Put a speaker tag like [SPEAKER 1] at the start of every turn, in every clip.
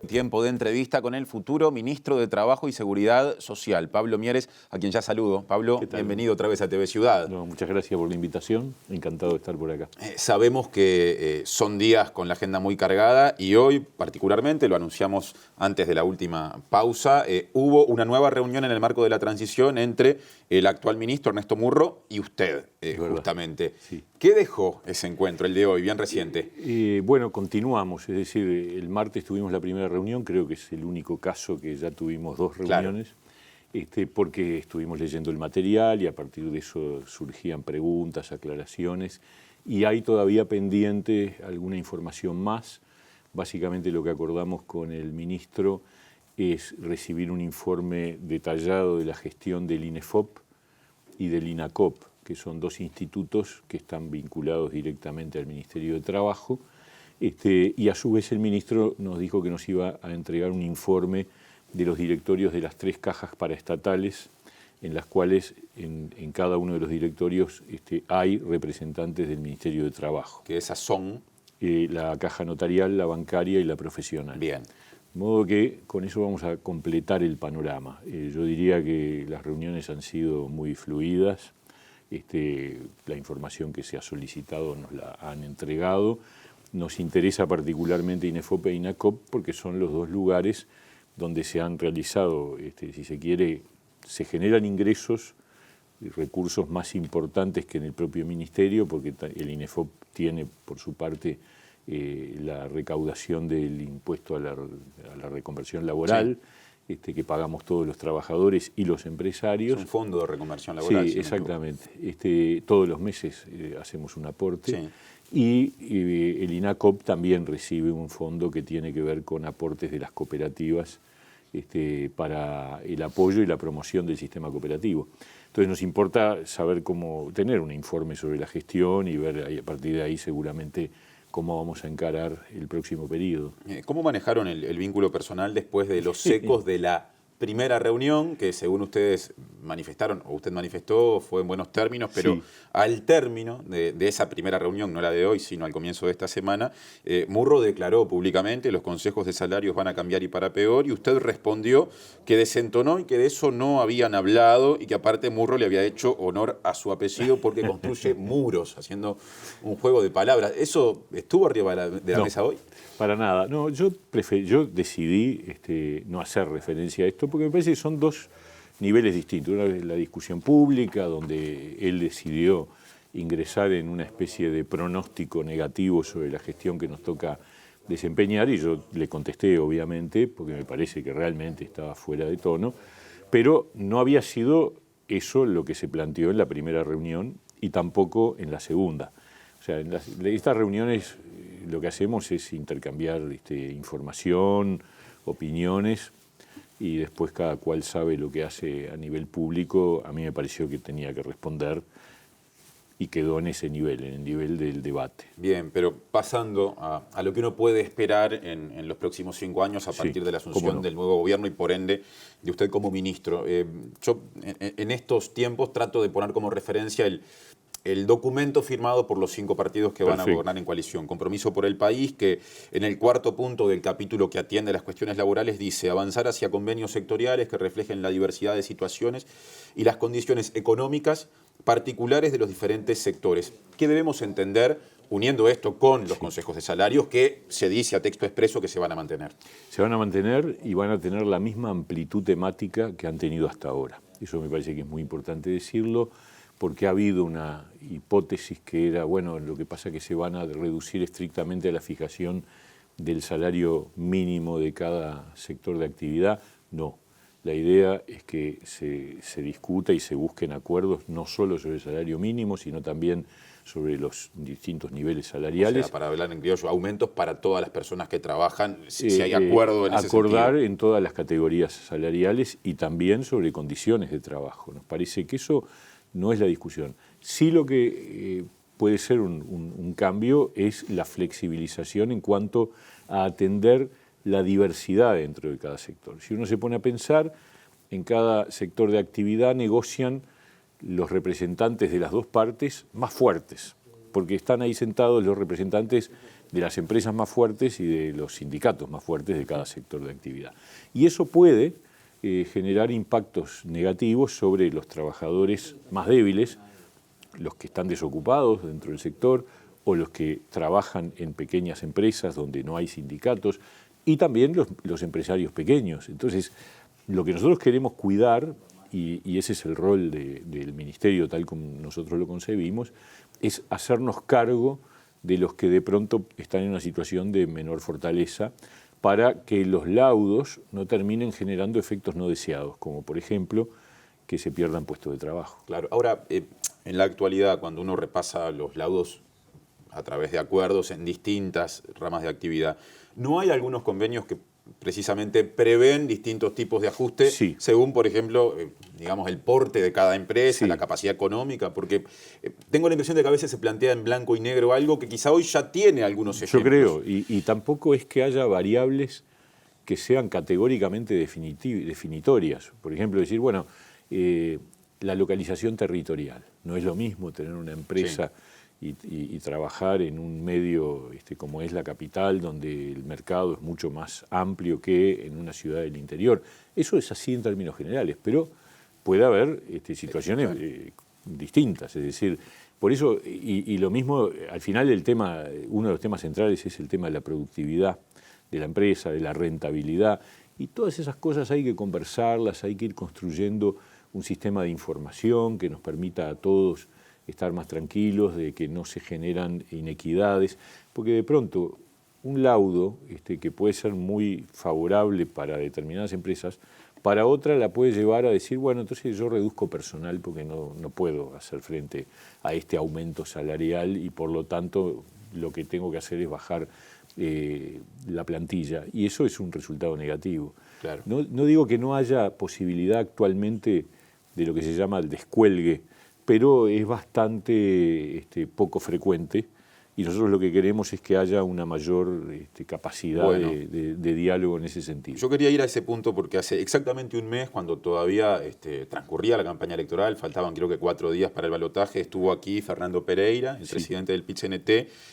[SPEAKER 1] Tiempo de entrevista con el futuro ministro de Trabajo y Seguridad Social, Pablo Mieres, a quien ya saludo. Pablo, bienvenido otra vez a TV Ciudad.
[SPEAKER 2] No, muchas gracias por la invitación, encantado de estar por acá.
[SPEAKER 1] Sabemos que son días con la agenda muy cargada y hoy particularmente, lo anunciamos antes de la última pausa, hubo una nueva reunión en el marco de la transición entre el actual ministro Ernesto Murro y usted, justamente.
[SPEAKER 2] Sí.
[SPEAKER 1] ¿Qué dejó ese encuentro, el de hoy, bien reciente?
[SPEAKER 2] Bueno, continuamos, es decir, el martes tuvimos la primera reunión, creo que es el único caso que ya tuvimos dos reuniones, porque estuvimos leyendo el material y a partir de eso surgían preguntas, aclaraciones, y hay todavía pendiente alguna información más. Básicamente lo que acordamos con el ministro es recibir un informe detallado de la gestión del INEFOP y del INACOP, que son dos institutos que están vinculados directamente al Ministerio de Trabajo, y a su vez el ministro nos dijo que nos iba a entregar un informe de los directorios de las 3 cajas paraestatales, en las cuales en cada uno de los directorios hay representantes del Ministerio de Trabajo.
[SPEAKER 1] Que esas son...
[SPEAKER 2] La caja notarial, la bancaria y la profesional.
[SPEAKER 1] Bien.
[SPEAKER 2] De modo que con eso vamos a completar el panorama. Yo diría que las reuniones han sido muy fluidas. La información que se ha solicitado nos la han entregado. Nos interesa particularmente INEFOP e INACOP porque son los dos lugares donde se han realizado, si se quiere, se generan ingresos y recursos más importantes que en el propio ministerio, porque el INEFOP tiene por su parte la recaudación del impuesto a la reconversión laboral, sí, que pagamos todos los trabajadores y los empresarios.
[SPEAKER 1] Es un fondo de reconversión laboral.
[SPEAKER 2] Sí, exactamente. Todos los meses hacemos un aporte.
[SPEAKER 1] Sí.
[SPEAKER 2] Y el INACOP también recibe un fondo que tiene que ver con aportes de las cooperativas para el apoyo y la promoción del sistema cooperativo. Entonces nos importa saber cómo tener un informe sobre la gestión y ver a partir de ahí seguramente cómo vamos a encarar el próximo periodo.
[SPEAKER 1] ¿Cómo manejaron el vínculo personal después de los ecos de la primera reunión, que según ustedes manifestaron, o usted manifestó, fue en buenos términos, pero sí, al término de esa primera reunión, no la de hoy, sino al comienzo de esta semana, Murro declaró públicamente los consejos de salarios van a cambiar y para peor, y usted respondió que desentonó y que de eso no habían hablado, y que aparte Murro le había hecho honor a su apellido porque construye muros, haciendo un juego de palabras. ¿Eso estuvo arriba de la mesa hoy?
[SPEAKER 2] Para nada. No, yo decidí no hacer referencia a esto porque me parece que son dos niveles distintos. Una es la discusión pública, donde él decidió ingresar en una especie de pronóstico negativo sobre la gestión que nos toca desempeñar, y yo le contesté, obviamente, porque me parece que realmente estaba fuera de tono, pero no había sido eso lo que se planteó en la primera reunión y tampoco en la segunda. O sea, en estas reuniones lo que hacemos es intercambiar información, opiniones, y después cada cual sabe lo que hace a nivel público. A mí me pareció que tenía que responder y quedó en ese nivel, en el nivel del debate.
[SPEAKER 1] Bien, pero pasando a lo que uno puede esperar en los próximos 5 años a partir de la asunción del nuevo gobierno y por ende de usted como ministro. Yo en estos tiempos trato de poner como referencia el documento firmado por los 5 partidos que van a gobernar en coalición. Compromiso por el País, que en el 4º punto del capítulo que atiende las cuestiones laborales dice avanzar hacia convenios sectoriales que reflejen la diversidad de situaciones y las condiciones económicas particulares de los diferentes sectores. ¿Qué debemos entender uniendo esto con los consejos de salarios que se dice a texto expreso que se van a mantener?
[SPEAKER 2] Se van a mantener y van a tener la misma amplitud temática que han tenido hasta ahora. Eso me parece que es muy importante decirlo, porque ha habido una hipótesis que era, bueno, lo que pasa es que se van a reducir estrictamente a la fijación del salario mínimo de cada sector de actividad. No, la idea es que se discuta y se busquen acuerdos no solo sobre el salario mínimo, sino también sobre los distintos niveles salariales.
[SPEAKER 1] O sea, para hablar en criollo, aumentos para todas las personas que trabajan, si hay acuerdo en ese sentido.
[SPEAKER 2] Acordar en todas las categorías salariales y también sobre condiciones de trabajo. Nos parece que eso no es la discusión. Sí, lo que puede ser un cambio es la flexibilización en cuanto a atender la diversidad dentro de cada sector. Si uno se pone a pensar, en cada sector de actividad negocian los representantes de las dos partes más fuertes, porque están ahí sentados los representantes de las empresas más fuertes y de los sindicatos más fuertes de cada sector de actividad. Y eso puede generar impactos negativos sobre los trabajadores más débiles, los que están desocupados dentro del sector o los que trabajan en pequeñas empresas donde no hay sindicatos y también los empresarios pequeños. Entonces, lo que nosotros queremos cuidar, y ese es el rol del Ministerio tal como nosotros lo concebimos, es hacernos cargo de los que de pronto están en una situación de menor fortaleza para que los laudos no terminen generando efectos no deseados, como por ejemplo que se pierdan puestos de trabajo.
[SPEAKER 1] Claro. Ahora, en la actualidad, cuando uno repasa los laudos a través de acuerdos en distintas ramas de actividad, ¿no hay algunos convenios que precisamente prevén distintos tipos de ajustes según, por ejemplo, digamos, el porte de cada empresa, la capacidad económica? Porque tengo la impresión de que a veces se plantea en blanco y negro algo que quizá hoy ya tiene algunos ejemplos.
[SPEAKER 2] Yo creo, y tampoco es que haya variables que sean categóricamente definitorias. Por ejemplo, decir, bueno, la localización territorial. No es lo mismo tener una empresa y trabajar en un medio como es la capital, donde el mercado es mucho más amplio que en una ciudad del interior. Eso es así en términos generales, pero puede haber situaciones distintas. Es decir, por eso, y lo mismo, al final uno de los temas centrales es el tema de la productividad de la empresa, de la rentabilidad, y todas esas cosas hay que conversarlas, hay que ir construyendo un sistema de información que nos permita a todos estar más tranquilos, de que no se generan inequidades, porque de pronto un laudo que puede ser muy favorable para determinadas empresas, para otra la puede llevar a decir, bueno, entonces yo reduzco personal porque no puedo hacer frente a este aumento salarial y por lo tanto lo que tengo que hacer es bajar la plantilla, y eso es un resultado negativo.
[SPEAKER 1] Claro.
[SPEAKER 2] No digo que no haya posibilidad actualmente de lo que se llama el descuelgue, pero es bastante poco frecuente, y nosotros lo que queremos es que haya una mayor capacidad de diálogo en ese sentido.
[SPEAKER 1] Yo quería ir a ese punto porque hace exactamente un mes, cuando todavía transcurría la campaña electoral, faltaban creo que 4 días para el balotaje, estuvo aquí Fernando Pereira, el presidente del PIT-CNT,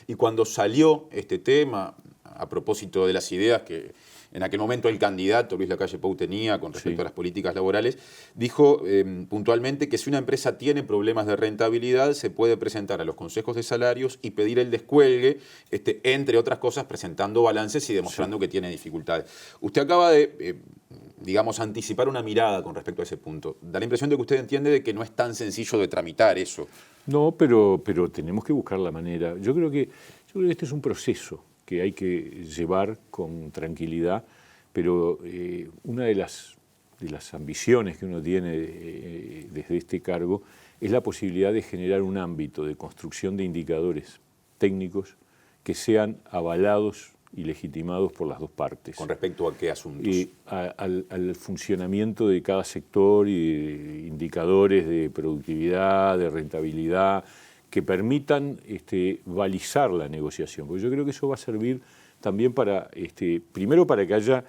[SPEAKER 1] y cuando salió este tema, a propósito de las ideas que en aquel momento el candidato Luis Lacalle Pou tenía con respecto a las políticas laborales, dijo puntualmente que si una empresa tiene problemas de rentabilidad se puede presentar a los consejos de salarios y pedir el descuelgue, entre otras cosas presentando balances y demostrando que tiene dificultades. Usted acaba de, digamos, anticipar una mirada con respecto a ese punto. Da la impresión de que usted entiende de que no es tan sencillo de tramitar eso.
[SPEAKER 2] No, pero tenemos que buscar la manera. Yo creo que este es un proceso que hay que llevar con tranquilidad, pero una de las ambiciones que uno tiene desde este cargo es la posibilidad de generar un ámbito de construcción de indicadores técnicos que sean avalados y legitimados por las dos partes.
[SPEAKER 1] ¿Con respecto a qué asuntos?
[SPEAKER 2] Al funcionamiento de cada sector y de indicadores de productividad, de rentabilidad, que permitan balizar la negociación, porque yo creo que eso va a servir también para, primero para que haya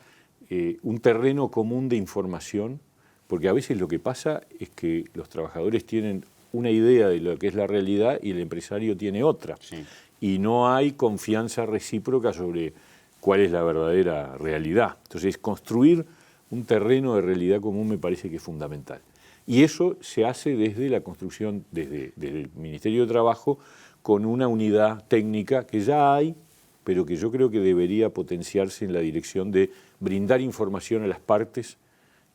[SPEAKER 2] un terreno común de información, porque a veces lo que pasa es que los trabajadores tienen una idea de lo que es la realidad y el empresario tiene otra, y no hay confianza recíproca sobre cuál es la verdadera realidad. Entonces, construir un terreno de realidad común me parece que es fundamental. Y eso se hace desde la construcción, desde el Ministerio de Trabajo, con una unidad técnica que ya hay, pero que yo creo que debería potenciarse en la dirección de brindar información a las partes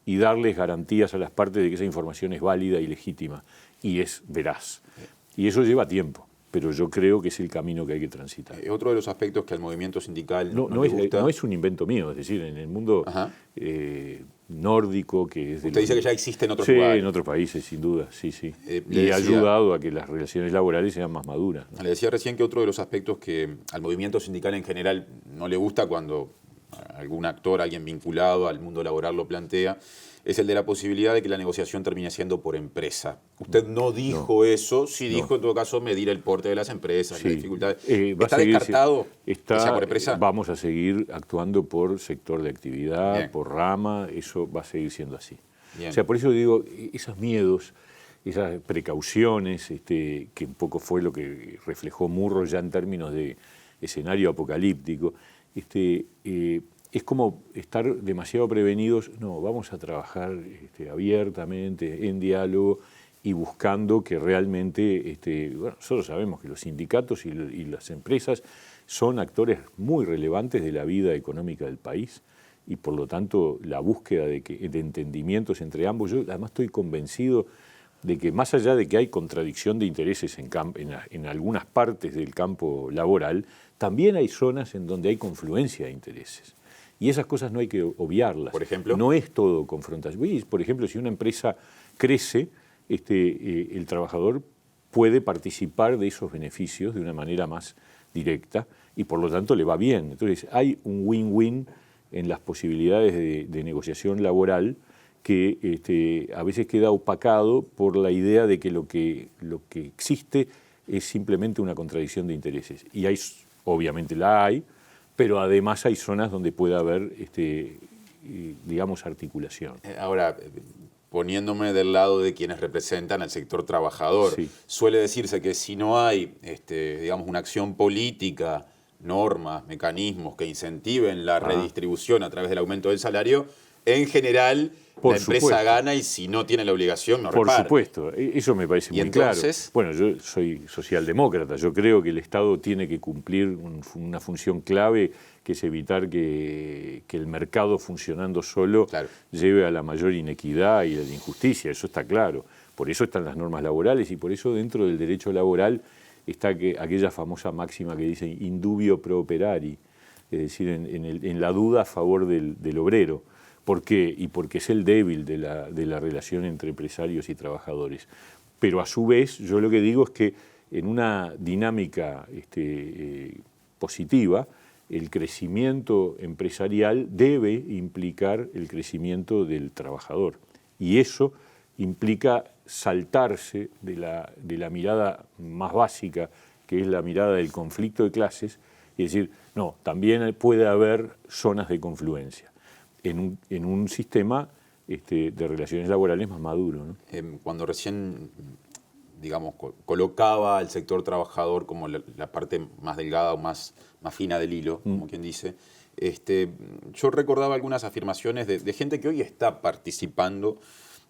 [SPEAKER 2] y darles garantías a las partes de que esa información es válida y legítima y es veraz. Y eso lleva tiempo, pero yo creo que es el camino que hay que transitar.
[SPEAKER 1] Otro de los aspectos que al movimiento sindical
[SPEAKER 2] no es un invento mío, es decir, en el mundo nórdico, que es de
[SPEAKER 1] usted dice que ya existe en otros lugares.
[SPEAKER 2] Sí, en otros países, sin duda, sí. Y ha ayudado a que las relaciones laborales sean más maduras, ¿no?
[SPEAKER 1] Le decía recién que otro de los aspectos que al movimiento sindical en general no le gusta cuando algún actor, alguien vinculado al mundo laboral lo plantea, es el de la posibilidad de que la negociación termine siendo por empresa. Usted no dijo eso, sí dijo en todo caso medir el porte de las empresas, las dificultades. ¿Está descartado que sea por empresa?
[SPEAKER 2] Vamos a seguir actuando por sector de actividad, por rama, eso va a seguir siendo así. O sea, por eso digo, esos miedos esas precauciones, que un poco fue lo que reflejó Murro ya en términos de escenario apocalíptico, es como estar demasiado prevenidos. No, vamos a trabajar abiertamente, en diálogo y buscando que realmente, bueno, nosotros sabemos que los sindicatos y las empresas son actores muy relevantes de la vida económica del país y por lo tanto la búsqueda de entendimientos entre ambos. Yo además estoy convencido de que más allá de que hay contradicción de intereses en algunas partes del campo laboral, también hay zonas en donde hay confluencia de intereses. Y esas cosas no hay que obviarlas.
[SPEAKER 1] Por ejemplo,
[SPEAKER 2] no es todo confrontación. Por ejemplo, si una empresa crece, el trabajador puede participar de esos beneficios de una manera más directa y por lo tanto le va bien. Entonces hay un win-win en las posibilidades de negociación laboral que a veces queda opacado por la idea de que lo que existe es simplemente una contradicción de intereses. Y obviamente la hay, pero además hay zonas donde puede haber, digamos, articulación.
[SPEAKER 1] Ahora, poniéndome del lado de quienes representan al sector trabajador, sí, suele decirse que si no hay, digamos, una acción política, normas, mecanismos que incentiven la redistribución a través del aumento del salario, en general la empresa gana y si no tiene la obligación no reparte.
[SPEAKER 2] Por supuesto, eso me parece muy claro. Bueno, yo soy socialdemócrata, yo creo que el Estado tiene que cumplir una función clave que es evitar que el mercado funcionando solo lleve a la mayor inequidad y a la injusticia, eso está claro. Por eso están las normas laborales y por eso dentro del derecho laboral está aquella famosa máxima que dice indubio pro operari, es decir, en la duda a favor del obrero. ¿Por qué? Y porque es el débil de la relación entre empresarios y trabajadores. Pero a su vez, yo lo que digo es que en una dinámica positiva, el crecimiento empresarial debe implicar el crecimiento del trabajador. Y eso implica saltarse de la mirada más básica, que es la mirada del conflicto de clases, y decir, no, también puede haber zonas de confluencia en un sistema de relaciones laborales más maduro, ¿no?
[SPEAKER 1] Cuando recién, digamos, colocaba al sector trabajador como la parte más delgada o más fina del hilo, como quien dice, yo recordaba algunas afirmaciones de gente que hoy está participando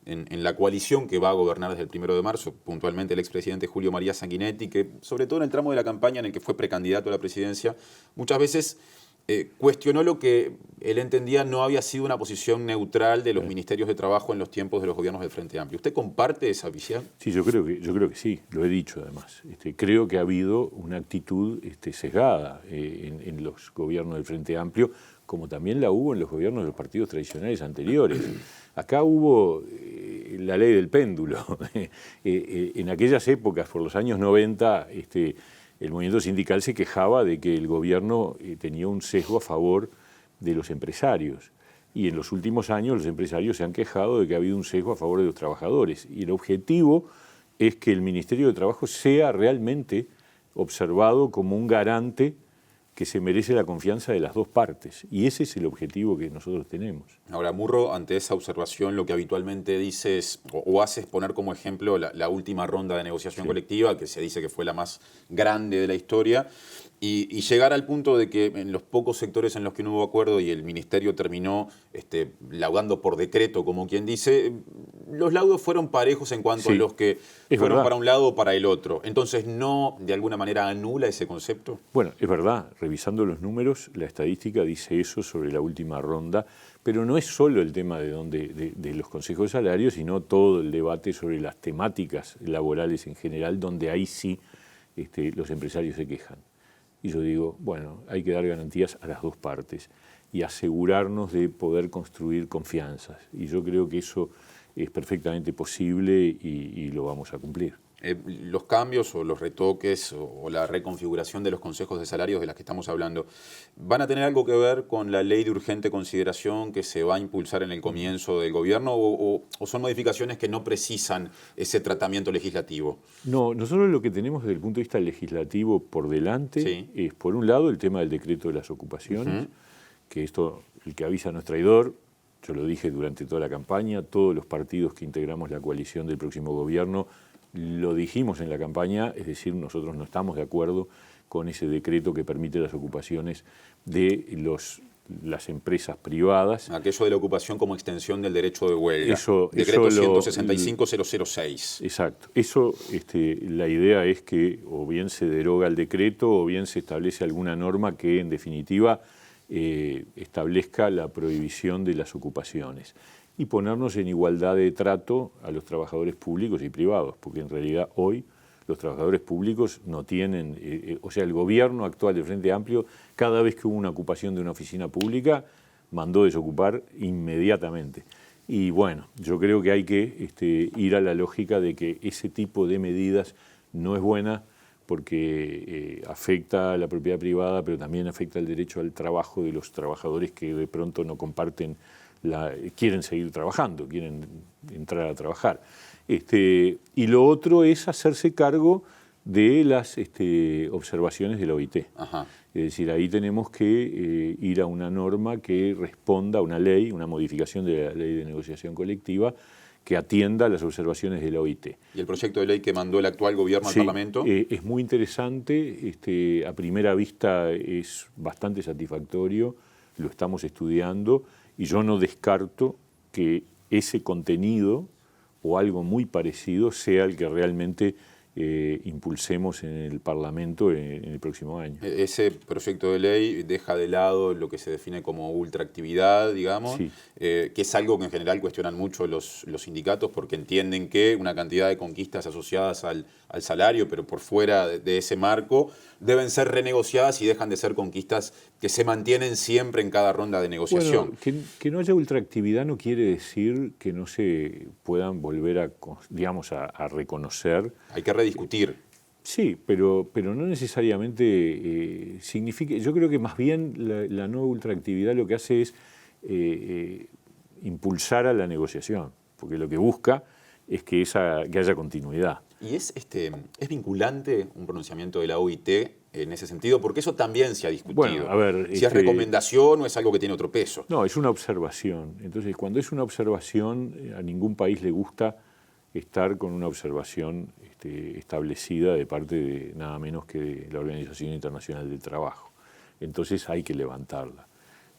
[SPEAKER 1] en la coalición que va a gobernar desde el 1 de marzo, puntualmente el expresidente Julio María Sanguinetti, que sobre todo en el tramo de la campaña en el que fue precandidato a la presidencia, muchas veces cuestionó lo que él entendía no había sido una posición neutral de los ministerios de trabajo en los tiempos de los gobiernos del Frente Amplio. ¿Usted comparte esa visión?
[SPEAKER 2] Sí, yo creo que sí, lo he dicho además. Creo que ha habido una actitud sesgada en los gobiernos del Frente Amplio, como también la hubo en los gobiernos de los partidos tradicionales anteriores. Acá hubo la ley del péndulo. En aquellas épocas, por los años 90, el movimiento sindical se quejaba de que el gobierno tenía un sesgo a favor de los empresarios. Y en los últimos años los empresarios se han quejado de que ha habido un sesgo a favor de los trabajadores. Y el objetivo es que el Ministerio de Trabajo sea realmente observado como un garante que se merece la confianza de las dos partes. Y ese es el objetivo que nosotros tenemos.
[SPEAKER 1] Ahora, Murro, ante esa observación, lo que habitualmente dice es, o hace es poner como ejemplo la última ronda de negociación colectiva, que se dice que fue la más grande de la historia, y llegar al punto de que en los pocos sectores en los que no hubo acuerdo y el Ministerio terminó laudando por decreto, como quien dice, los laudos fueron parejos en cuanto a los que fueron para un lado o para el otro. Entonces, ¿no de alguna manera anula ese concepto?
[SPEAKER 2] Bueno, es verdad, revisando los números, la estadística dice eso sobre la última ronda, pero no es solo el tema de los consejos de salario, sino todo el debate sobre las temáticas laborales en general, donde ahí sí los empresarios se quejan. Y yo digo, bueno, hay que dar garantías a las dos partes y asegurarnos de poder construir confianzas. Y yo creo que eso es perfectamente posible y lo vamos a cumplir.
[SPEAKER 1] Los cambios o los retoques o la reconfiguración de los consejos de salarios de las que estamos hablando, ¿van a tener algo que ver con la ley de urgente consideración que se va a impulsar en el comienzo del gobierno o son modificaciones que no precisan ese tratamiento legislativo?
[SPEAKER 2] No, nosotros lo que tenemos desde el punto de vista legislativo por delante es, por un lado, el tema del decreto de las ocupaciones, que esto, el que avisa no es traidor, yo lo dije durante toda la campaña, todos los partidos que integramos la coalición del próximo gobierno lo dijimos en la campaña, es decir, nosotros no estamos de acuerdo con ese decreto que permite las ocupaciones de las empresas privadas.
[SPEAKER 1] Aquello de la ocupación como extensión del derecho de huelga.
[SPEAKER 2] Decreto
[SPEAKER 1] 165.006.
[SPEAKER 2] Exacto. Eso, la idea es que o bien se deroga el decreto o bien se establece alguna norma que, en definitiva, establezca la prohibición de las ocupaciones y ponernos en igualdad de trato a los trabajadores públicos y privados, porque en realidad hoy los trabajadores públicos no tienen, o sea, el gobierno actual del Frente Amplio, cada vez que hubo una ocupación de una oficina pública, mandó desocupar inmediatamente. Y bueno, yo creo que hay que ir a la lógica de que ese tipo de medidas no es buena porque afecta a la propiedad privada, pero también afecta el derecho al trabajo de los trabajadores que de pronto no comparten, quieren seguir trabajando, quieren entrar a trabajar. Y lo otro es hacerse cargo de las observaciones de la OIT.
[SPEAKER 1] Ajá.
[SPEAKER 2] Es decir, ahí tenemos que ir a una norma que responda a una ley, una modificación de la ley de negociación colectiva, que atienda a las observaciones de la OIT.
[SPEAKER 1] ¿Y el proyecto de ley que mandó el actual gobierno al Parlamento?
[SPEAKER 2] Es muy interesante, a primera vista es bastante satisfactorio, lo estamos estudiando y yo no descarto que ese contenido o algo muy parecido sea el que realmente impulsemos en el Parlamento en el próximo año.
[SPEAKER 1] Ese proyecto de ley deja de lado lo que se define como ultraactividad, digamos,
[SPEAKER 2] Sí.
[SPEAKER 1] Que es algo que en general cuestionan mucho los sindicatos porque entienden que una cantidad de conquistas asociadas al salario, pero por fuera de ese marco, deben ser renegociadas y dejan de ser conquistas que se mantienen siempre en cada ronda de negociación.
[SPEAKER 2] Bueno, que no haya ultraactividad no quiere decir que no se puedan volver a reconocer.
[SPEAKER 1] Hay que rediscutir.
[SPEAKER 2] Sí, pero no necesariamente significa. Yo creo que más bien la no ultraactividad lo que hace es impulsar a la negociación, porque lo que busca es que haya continuidad.
[SPEAKER 1] ¿Y es vinculante un pronunciamiento de la OIT en ese sentido? Porque eso también se ha discutido.
[SPEAKER 2] Bueno, a ver,
[SPEAKER 1] si es recomendación o es algo que tiene otro peso.
[SPEAKER 2] No, es una observación. Entonces, cuando es una observación, a ningún país le gusta estar con una observación establecida de parte de nada menos que de la Organización Internacional del Trabajo. Entonces hay que levantarla.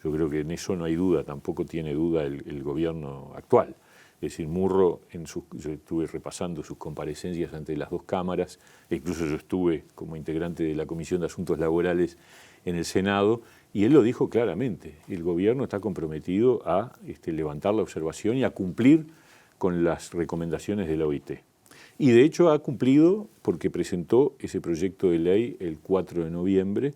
[SPEAKER 2] Yo creo que en eso no hay duda, tampoco tiene duda el gobierno actual. Es decir, Murro, yo estuve repasando sus comparecencias ante las dos cámaras, e incluso yo estuve como integrante de la Comisión de Asuntos Laborales en el Senado, y él lo dijo claramente, el gobierno está comprometido a levantar la observación y a cumplir con las recomendaciones de la OIT. Y de hecho ha cumplido porque presentó ese proyecto de ley el 4 de noviembre,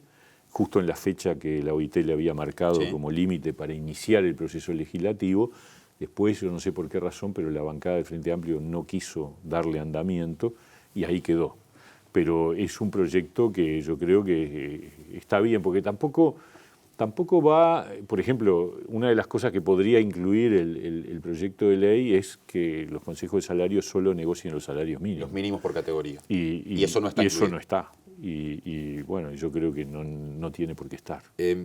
[SPEAKER 2] justo en la fecha que la OIT le había marcado como límite para iniciar el proceso legislativo. Después, yo no sé por qué razón, pero la bancada del Frente Amplio no quiso darle andamiento y ahí quedó. Pero es un proyecto que yo creo que está bien, porque tampoco va, por ejemplo, una de las cosas que podría incluir el proyecto de ley es que los consejos de salario solo negocien los salarios mínimos.
[SPEAKER 1] Los mínimos por categoría.
[SPEAKER 2] Y
[SPEAKER 1] eso no está.
[SPEAKER 2] Y eso no está. Y bueno, yo creo que no tiene por qué estar.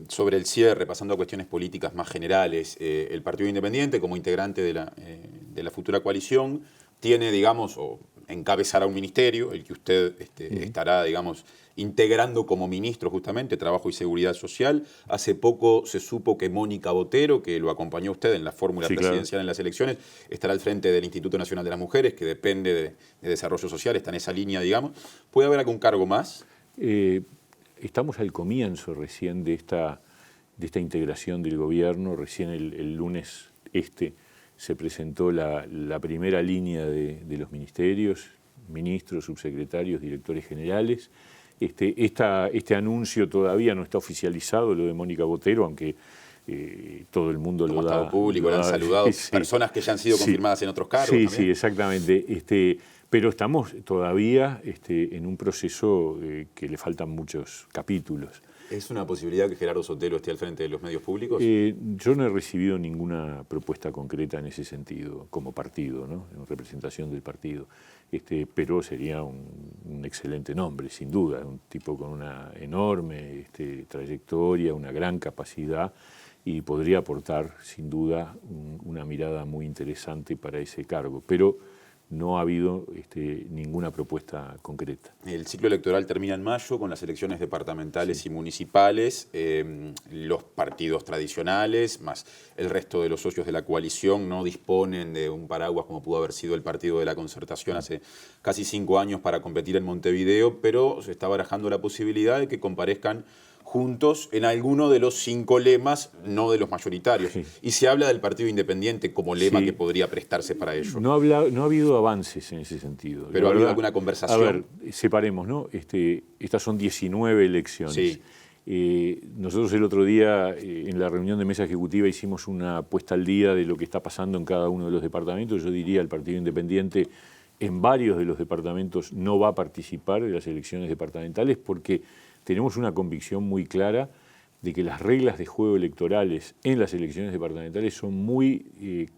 [SPEAKER 1] Sobre el cierre, pasando a cuestiones políticas más generales, el Partido Independiente, como integrante de la futura coalición, tiene, digamos, o encabezará un ministerio, el que usted estará, digamos, integrando como ministro justamente, Trabajo y Seguridad Social. Hace poco se supo que Mónica Botero, que lo acompañó usted en la fórmula presidencial en las elecciones, estará al frente del Instituto Nacional de las Mujeres, que depende de Desarrollo Social, está en esa línea, digamos. ¿Puede haber algún cargo más?
[SPEAKER 2] Estamos al comienzo recién de esta integración del gobierno. Recién el lunes se presentó la primera línea de los ministerios, ministros, subsecretarios, directores generales. Este anuncio todavía no está oficializado, lo de Mónica Botero, aunque todo el mundo
[SPEAKER 1] como
[SPEAKER 2] lo da.
[SPEAKER 1] Estado público, lo han saludado personas que ya han sido confirmadas en otros cargos.
[SPEAKER 2] Sí,
[SPEAKER 1] también.
[SPEAKER 2] Sí, exactamente. Pero estamos todavía en un proceso que le faltan muchos capítulos.
[SPEAKER 1] ¿Es una posibilidad que Gerardo Sotelo esté al frente de los medios públicos?
[SPEAKER 2] Yo no he recibido ninguna propuesta concreta en ese sentido, como partido, ¿no? En representación del partido. Pero sería un excelente nombre, sin duda, un tipo con una enorme trayectoria, una gran capacidad y podría aportar, sin duda, una mirada muy interesante para ese cargo. Pero no ha habido ninguna propuesta concreta.
[SPEAKER 1] El ciclo electoral termina en mayo con las elecciones departamentales y municipales. Los partidos tradicionales, más el resto de los socios de la coalición, no disponen de un paraguas como pudo haber sido el Partido de la Concertación hace casi 5 años para competir en Montevideo, pero se está barajando la posibilidad de que comparezcan juntos en alguno de los 5 lemas, no de los mayoritarios. Sí. Y se habla del Partido Independiente como lema que podría prestarse para ello.
[SPEAKER 2] No ha habido avances en ese sentido.
[SPEAKER 1] ¿Pero ha habido alguna conversación?
[SPEAKER 2] A ver, separemos, ¿no? Estas son 19 elecciones. Sí. Nosotros el otro día, en la reunión de mesa ejecutiva, hicimos una puesta al día de lo que está pasando en cada uno de los departamentos. Yo diría el Partido Independiente en varios de los departamentos no va a participar de las elecciones departamentales porque tenemos una convicción muy clara de que las reglas de juego electorales en las elecciones departamentales son muy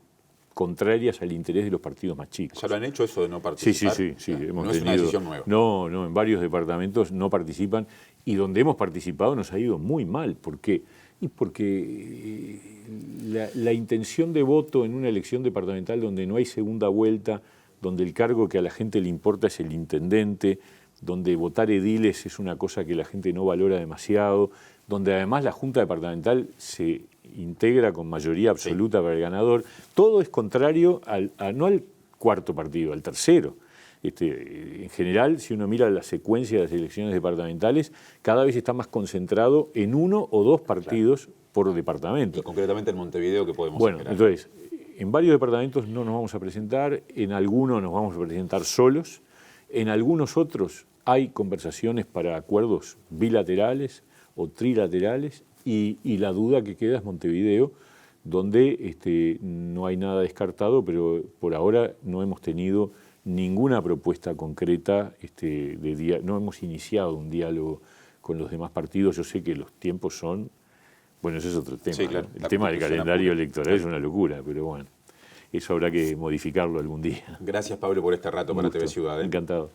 [SPEAKER 2] contrarias al interés de los partidos más chicos.
[SPEAKER 1] ¿Ya lo han hecho eso de no participar?
[SPEAKER 2] Sí. Hemos
[SPEAKER 1] no es una decisión nueva.
[SPEAKER 2] No, en varios departamentos no participan y donde hemos participado nos ha ido muy mal. ¿Por qué? Y porque la intención de voto en una elección departamental donde no hay segunda vuelta, donde el cargo que a la gente le importa es el intendente, donde votar ediles es una cosa que la gente no valora demasiado, donde además la Junta Departamental se integra con mayoría absoluta para el ganador, todo es contrario no al cuarto partido, al tercero. En general, si uno mira la secuencia de las elecciones departamentales, cada vez está más concentrado en 1 o 2 partidos por departamento.
[SPEAKER 1] Y concretamente en Montevideo, ¿qué podemos esperar?
[SPEAKER 2] Bueno, entonces, en varios departamentos no nos vamos a presentar, en algunos nos vamos a presentar solos, en algunos otros hay conversaciones para acuerdos bilaterales o trilaterales y la duda que queda es Montevideo, donde no hay nada descartado, pero por ahora no hemos tenido ninguna propuesta concreta, no hemos iniciado un diálogo con los demás partidos. Yo sé que los tiempos son, bueno, ese es otro tema. Sí, claro. El tema del calendario electoral es una locura, pero bueno, eso habrá que modificarlo algún día.
[SPEAKER 1] Gracias, Pablo, por este rato para TV Ciudad.
[SPEAKER 2] Encantado.